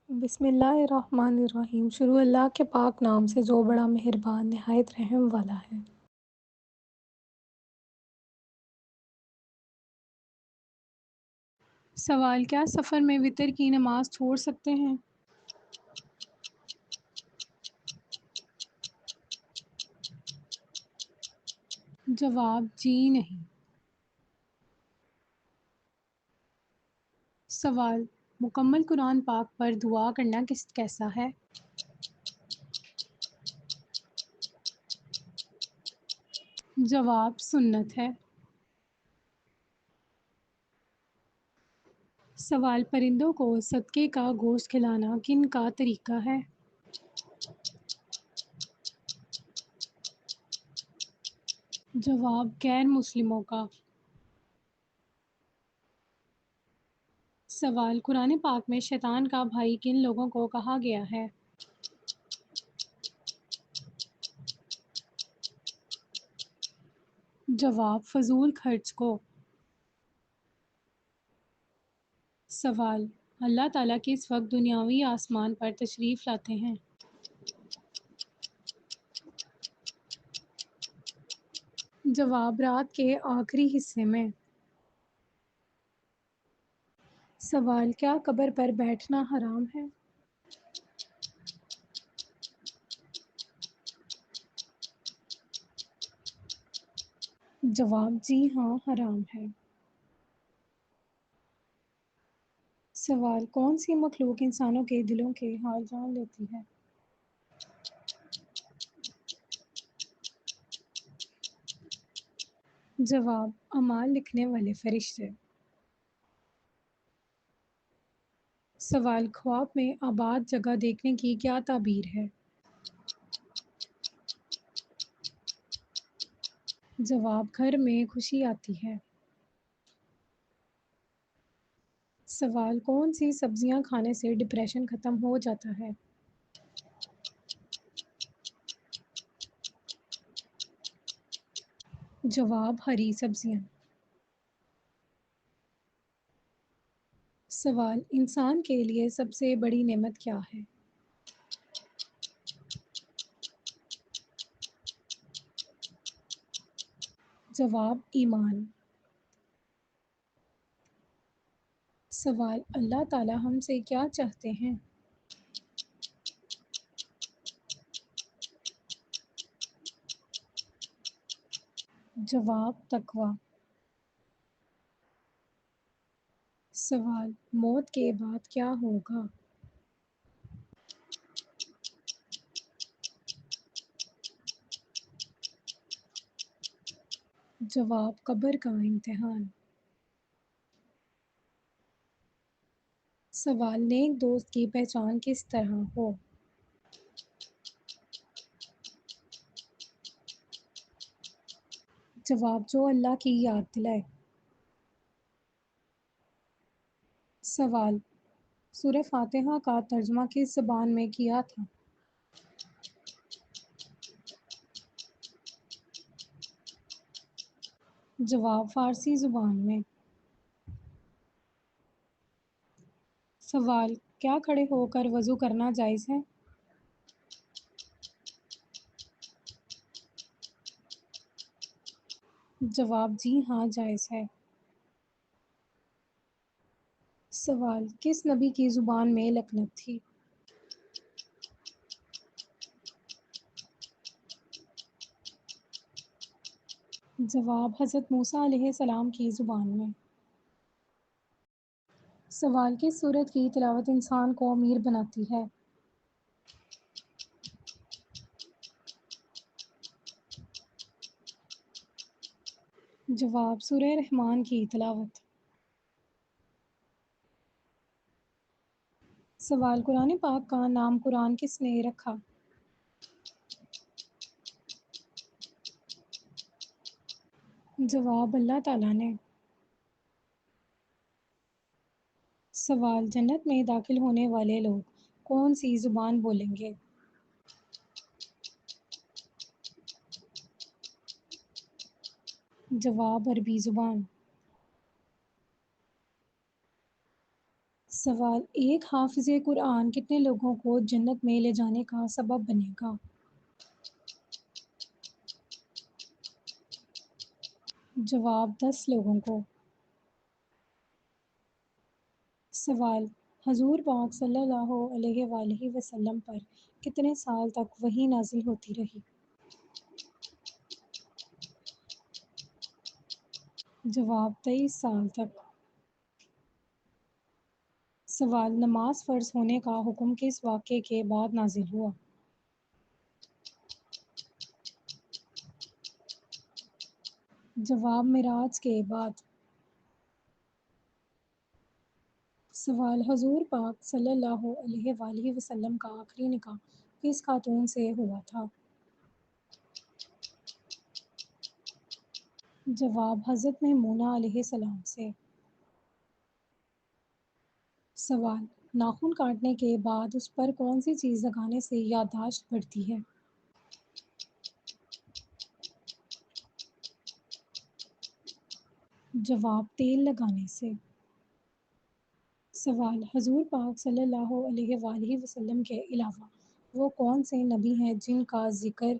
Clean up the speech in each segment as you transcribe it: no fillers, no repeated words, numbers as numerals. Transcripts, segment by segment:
بسم اللہ الرحمن الرحیم۔ شروع اللہ کے پاک نام سے جو بڑا مہربان نہایت رحم والا ہے۔ سوال: کیا سفر میں وتر کی نماز چھوڑ سکتے ہیں؟ جواب: جی نہیں۔ سوال: مکمل قرآن پاک پر دعا کرنا کیسا ہے؟ جواب: سنت ہے۔ سوال: پرندوں کو صدقے کا گوشت کھلانا کن کا طریقہ ہے؟ جواب: غیر مسلموں کا۔ سوال: قرآن پاک میں شیطان کا بھائی کن لوگوں کو کہا گیا ہے؟ جواب: فضول خرچ کو۔ سوال: اللہ تعالیٰ کس وقت دنیاوی آسمان پر تشریف لاتے ہیں؟ جواب: رات کے آخری حصے میں۔ سوال: کیا قبر پر بیٹھنا حرام ہے؟ جواب: جی ہاں، حرام ہے۔ سوال: کون سی مخلوق انسانوں کے دلوں کے حال جان لیتی ہے؟ جواب: اعمال لکھنے والے فرشتے۔ سوال: خواب میں آباد جگہ دیکھنے کی کیا تعبیر ہے؟ جواب: گھر میں خوشی آتی ہے۔ سوال: کون سی سبزیاں کھانے سے ڈپریشن ختم ہو جاتا ہے؟ جواب: ہری سبزیاں۔ سوال: انسان کے لیے سب سے بڑی نعمت کیا ہے؟ جواب: ایمان۔ سوال: اللہ تعالیٰ ہم سے کیا چاہتے ہیں؟ جواب: تقویٰ۔ سوال: موت کے بعد کیا ہوگا؟ جواب: قبر کا امتحان۔ سوال: نیک دوست کی پہچان کس طرح ہو؟ جواب: جو اللہ کی یاد دلائے۔ سوال: سورہ فاتحہ کا ترجمہ کس زبان میں کیا تھا؟ جواب: فارسی زبان میں۔ سوال: کیا کھڑے ہو کر وضو کرنا جائز ہے؟ جواب: جی ہاں، جائز ہے۔ سوال: کس نبی کی زبان میں لکنت تھی؟ جواب: حضرت موسیٰ علیہ السلام کی زبان میں۔ سوال: کس سورت کی تلاوت انسان کو امیر بناتی ہے؟ جواب: سورہ رحمان کی تلاوت۔ سوال: قرآن پاک کا نام قرآن کس نے رکھا؟ جواب: اللہ تعالیٰ نے۔ سوال: جنت میں داخل ہونے والے لوگ کون سی زبان بولیں گے؟ جواب: عربی زبان۔ سوال: ایک حافظ قرآن کتنے لوگوں کو جنت میں لے جانے کا سبب بنے گا؟ جواب: 10 لوگوں کو۔ سوال: حضور پاک صلی اللہ علیہ وآلہ وسلم پر کتنے سال تک وحی نازل ہوتی رہی؟ جواب: 23 سال تک۔ سوال: نماز فرض ہونے کا حکم کس واقعے کے بعد نازل ہوا؟ جواب: معراج کے بعد۔ سوال: حضور پاک صلی اللہ علیہ وآلہ وسلم کا آخری نکاح کس خاتون سے ہوا تھا؟ جواب: حضرت میمونہ علیہ السلام سے۔ سوال: ناخن کاٹنے کے بعد اس پر کون سی چیز لگانے سے یادداشت بڑھتی ہے؟ جواب: تیل لگانے سے۔ سوال: حضور پاک صلی اللہ علیہ وآلہ وسلم کے علاوہ وہ کون سے نبی ہیں جن کا ذکر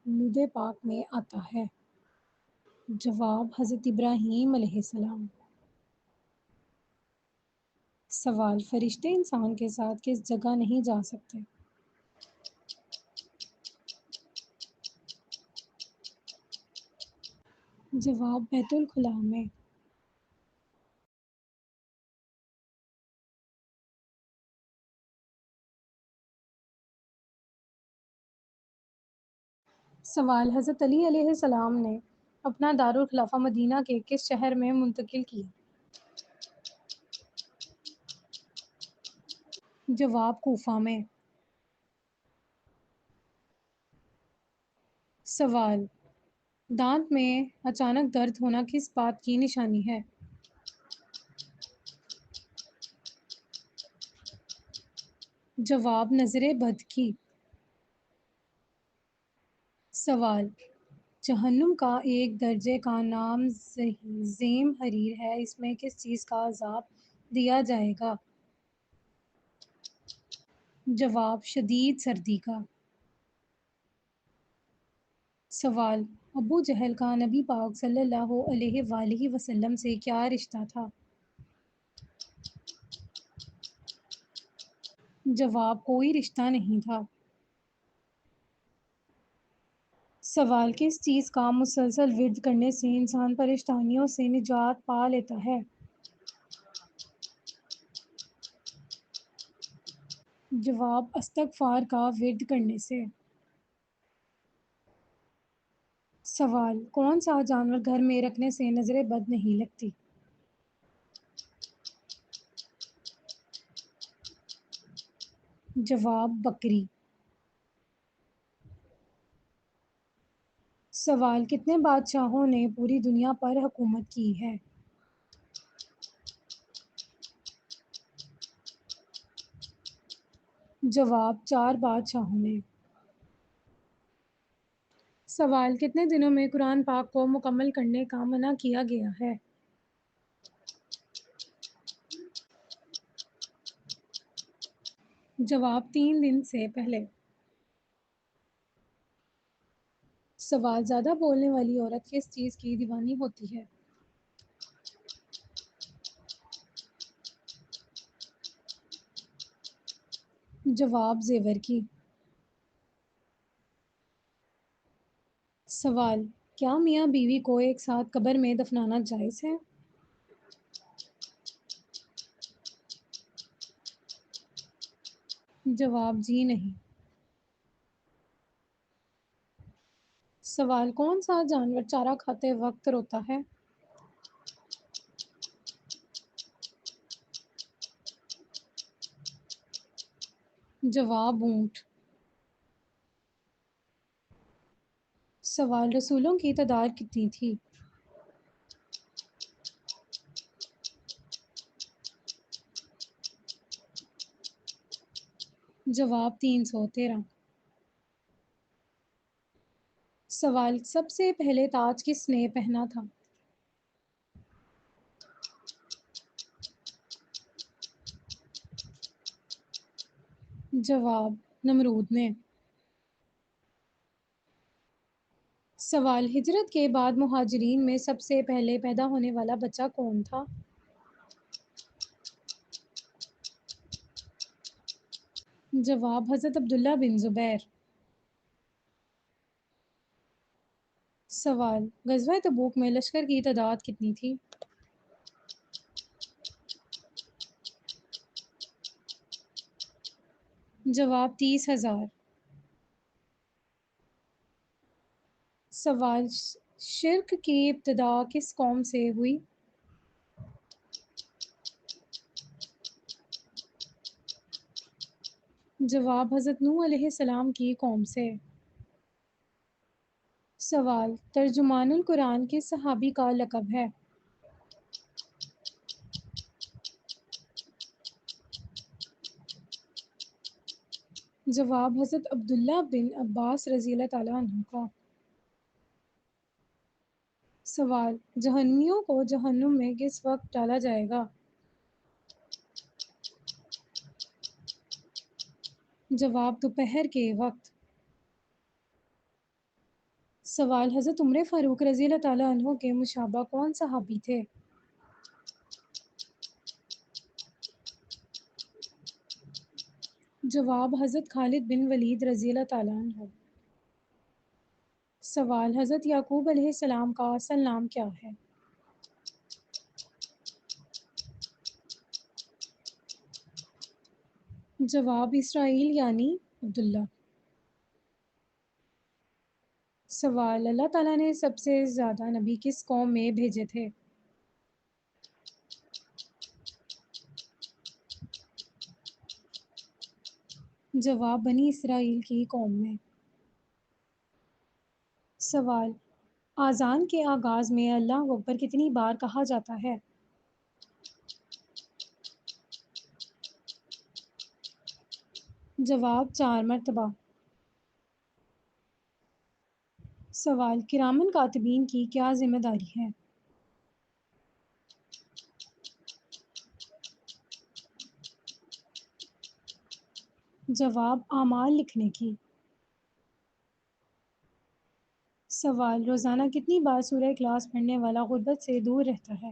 درود پاک میں آتا ہے؟ جواب: حضرت ابراہیم علیہ السلام۔ سوال: فرشتے انسان کے ساتھ کس جگہ نہیں جا سکتے؟ جواب: بیت الخلاء میں۔ سوال: حضرت علی علیہ السلام نے اپنا دارالخلافہ مدینہ کے کس شہر میں منتقل کیا؟ جواب: کوفہ میں۔ سوال: دانت میں اچانک درد ہونا کس بات کی نشانی ہے؟ جواب: نظر بد کی۔ سوال: جہنم کا ایک درجے کا نام زیم حریر ہے، اس میں کس چیز کا عذاب دیا جائے گا؟ جواب: شدید سردی کا۔ سوال: ابو جہل کا نبی پاک صلی اللہ علیہ وآلہ وسلم سے کیا رشتہ تھا؟ جواب: کوئی رشتہ نہیں تھا۔ سوال: کس چیز کا مسلسل ورد کرنے سے انسان پریشانیوں سے نجات پا لیتا ہے؟ جواب: استغفار کا ورد کرنے سے۔ سوال: کون سا جانور گھر میں رکھنے سے نظر بد نہیں لگتی؟ جواب: بکری۔ سوال: کتنے بادشاہوں نے پوری دنیا پر حکومت کی ہے؟ جواب: 4 بادشاہوں نے۔ سوال: کتنے دنوں میں قرآن پاک کو مکمل کرنے کا منع کیا گیا ہے؟ جواب: 3 دن سے پہلے۔ سوال: زیادہ بولنے والی عورت کس چیز کی دیوانی ہوتی ہے؟ جواب: زیور کی۔ سوال: کیا میاں بیوی کو ایک ساتھ قبر میں دفنانا جائز ہے؟ جواب: جی نہیں۔ سوال: کون سا جانور چارہ کھاتے وقت روتا ہے؟ جواب: اونٹ۔ سوال: رسولوں کی تعداد کتنی تھی؟ جواب: 313۔ سوال: سب سے پہلے تاج کس نے پہنا تھا؟ جواب نمرود نے۔ سوال ہجرت کے بعد مہاجرین میں سب سے پہلے پیدا ہونے والا بچہ کون تھا؟ جواب حضرت عبداللہ بن زبیر۔ سوال غزوہ تبوک میں لشکر کی تعداد کتنی تھی؟ جواب 30,000۔ سوال شرک کی ابتدا کس قوم سے ہوئی؟ جواب حضرت نوح علیہ السلام کی قوم سے۔ سوال ترجمان القرآن کس صحابی کا لقب ہے؟ جواب حضرت عبداللہ بن عباس رضی اللہ تعالیٰ عنہ کا۔ سوال جہنمیوں کو جہنم میں کس وقت ڈالا جائے گا؟ جواب دوپہر کے وقت۔ سوال حضرت عمر فاروق رضی اللہ تعالیٰ عنہ کے مشابہ کون صحابی تھے؟ جواب حضرت خالد بن ولید رضی اللہ تعالیٰ عنہ۔ سوال حضرت یعقوب علیہ السلام کا اصل نام کیا ہے؟ جواب اسرائیل یعنی عبداللہ۔ سوال اللہ تعالیٰ نے سب سے زیادہ نبی کس قوم میں بھیجے تھے؟ جواب بنی اسرائیل کی قوم میں۔ سوال اذان کے آغاز میں اللہ اکبر کتنی بار کہا جاتا ہے؟ جواب 4 مرتبہ۔ سوال کرامن کاتبین کی کیا ذمہ داری ہے؟ جواب اعمال لکھنے کی۔ سوال روزانہ کتنی بار سورہ اخلاص پڑھنے والا غربت سے دور رہتا ہے؟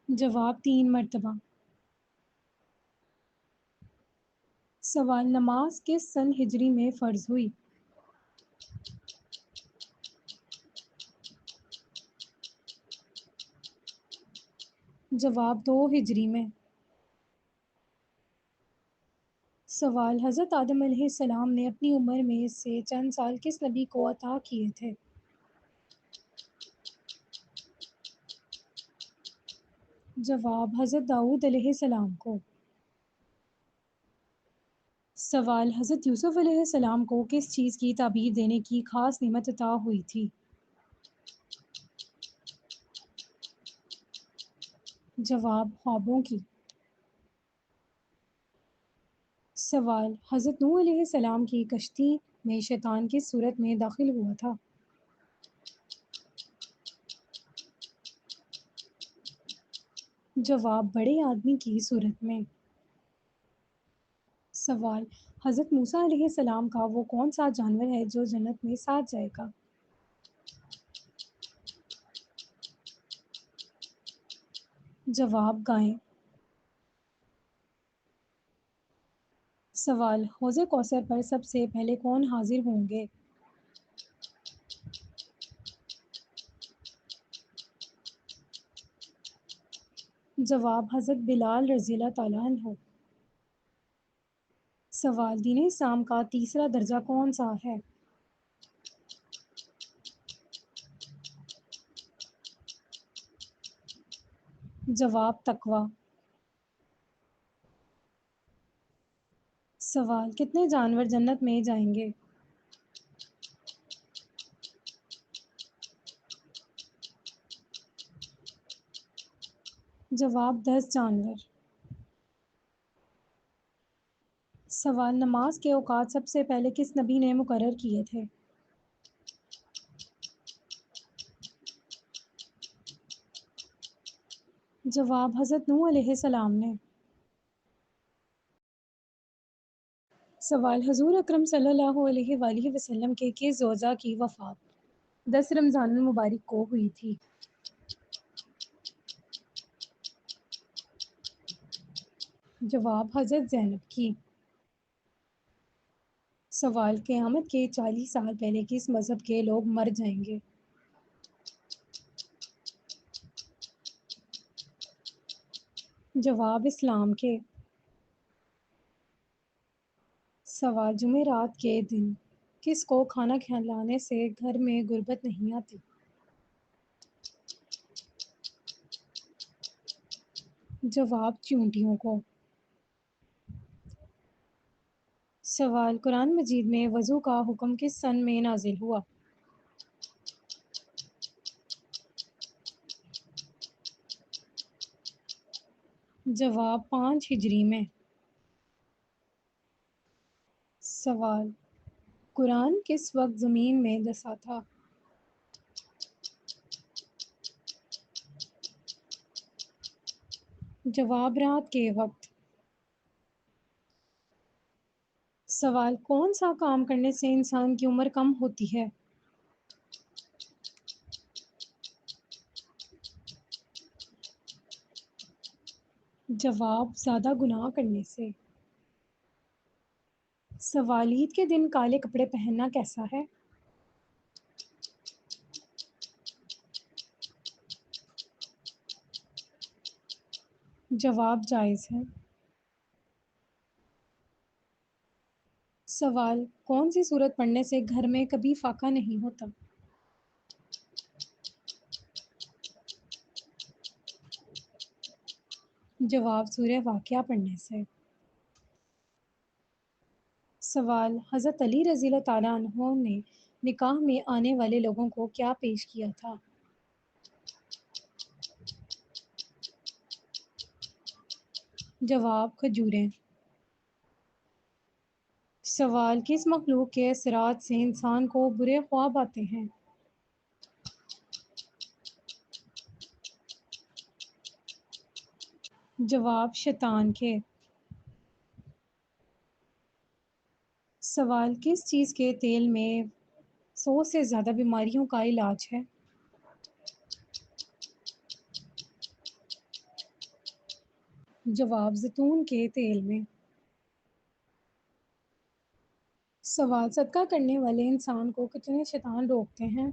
جواب 3 مرتبہ۔ سوال نماز کس سن ہجری میں فرض ہوئی؟ جواب 2 ہجری میں۔ سوال حضرت آدم علیہ السلام نے اپنی عمر میں سے چند سال کس نبی کو عطا کیے تھے؟ جواب حضرت داؤد علیہ السلام کو۔ سوال حضرت یوسف علیہ السلام کو کس چیز کی تعبیر دینے کی خاص نعمت عطا ہوئی تھی؟ جواب خوابوں کی۔ سوال حضرت نوح علیہ السلام کی کشتی میں شیطان کس صورت میں داخل ہوا تھا؟ جواب بڑے آدمی کی صورت میں۔ سوال حضرت موسیٰ علیہ السلام کا وہ کون سا جانور ہے جو جنت میں ساتھ جائے گا؟ جواب گائیں۔ سوال حوض کوثر پر سب سے پہلے کون حاضر ہوں گے؟ جواب حضرت بلال رضی اللہ تعالیٰ عنہ۔ سوال دین اسلام کا تیسرا درجہ کون سا ہے؟ جواب تقویٰ۔ سوال کتنے جانور جنت میں جائیں گے؟ جواب 10 جانور۔ سوال نماز کے اوقات سب سے پہلے کس نبی نے مقرر کیے تھے؟ جواب حضرت نوح علیہ السلام نے۔ سوال حضور اکرم صلی اللہ علیہ وآلہ وسلم کے کس زوجہ کی وفات 10 رمضان المبارک کو ہوئی تھی؟ جواب حضرت زینب کی۔ سوال قیامت کے 40 سال پہلے کس مذہب کے لوگ مر جائیں گے؟ جواب اسلام کے۔ سوال جمعرات کے دن کس کو کھانا کھلانے سے گھر میں غربت نہیں آتی؟ جواب چیونٹیوں کو۔ سوال قرآن مجید میں وضو کا حکم کس سن میں نازل ہوا؟ جواب 5 ہجری میں۔ سوال قرآن کس وقت زمین میں دسا تھا؟ جواب رات کے وقت۔ سوال کون سا کام کرنے سے انسان کی عمر کم ہوتی ہے؟ جواب زیادہ گناہ کرنے سے۔ سوال عید کے دن کالے کپڑے پہننا کیسا ہے؟ جواب جائز ہے۔ سوال کون سی سورت پڑھنے سے گھر میں کبھی فاقہ نہیں ہوتا؟ جواب سورہ واقعہ پڑھنے سے۔ سوال حضرت علی رضی اللہ تعالیٰ عنہ نے نکاح میں آنے والے لوگوں کو کیا پیش کیا تھا؟ جواب کھجوریں۔ سوال کس مخلوق کے اثرات سے انسان کو برے خواب آتے ہیں؟ جواب شیطان کے۔ سوال کس چیز کے تیل میں 100 سے زیادہ بیماریوں کا علاج ہے؟ جواب زیتون کے تیل میں۔ سوال صدقہ کرنے والے انسان کو کتنے شیطان روکتے ہیں؟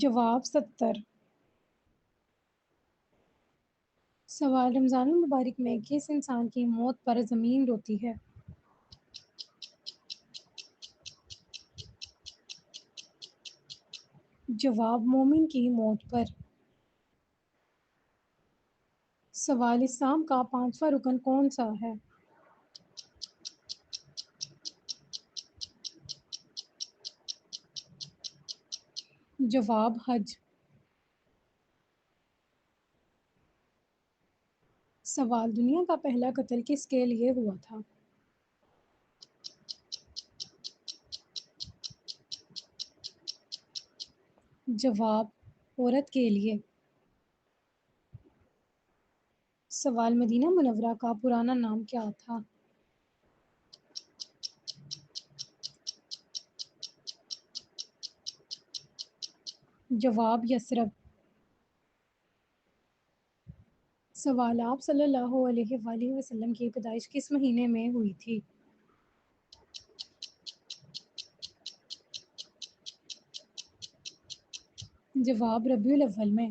جواب 70۔ سوال رمضان المبارک میں کس انسان کی موت پر زمین روتی ہے؟ جواب مومن کی موت پر۔ سوال اسلام کا 5واں رکن کون سا ہے؟ جواب حج۔ سوال دنیا کا پہلا قتل کس کے لیے ہوا تھا؟ جواب عورت کے لیے۔ سوال مدینہ منورہ کا پرانا نام کیا تھا؟ جواب یثرب۔ سوال آپ صلی اللہ علیہ وآلہ وسلم کی پیدائش کس مہینے میں ہوئی تھی؟ جواب ربیع الاول میں۔